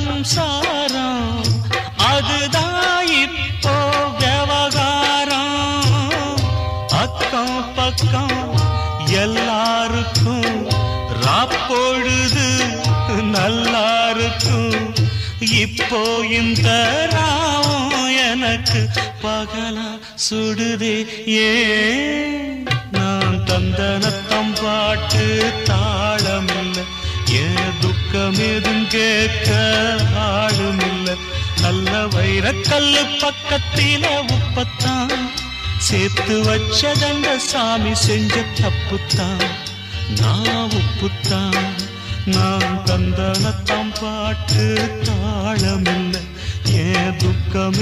சம்சாரம் அதுதான் இப்போ விவகாரம். அக்கம் பக்கம் எல்லாருக்கும் ராப்பொழுது நல்லா இருக்கும். இப்போ இந்த ராவம் எனக்கு பகலா சுடுதே. ஏன் நான் தந்தனத்தம் பாட்டு தாளமில்ல, ஏன் துக்கம் எதும் கேட்க ஆளுமில்ல. நல்ல வைரக்கல்லு பக்கத்தில உப்பத்தான் சேர்த்து வச்சதங்க சாமி செஞ்ச தப்புத்தான். நான் உப்புத்தான், நான் தந்தனத்தம் பாட்டு தாளமில்ல, ஏன் துக்கம்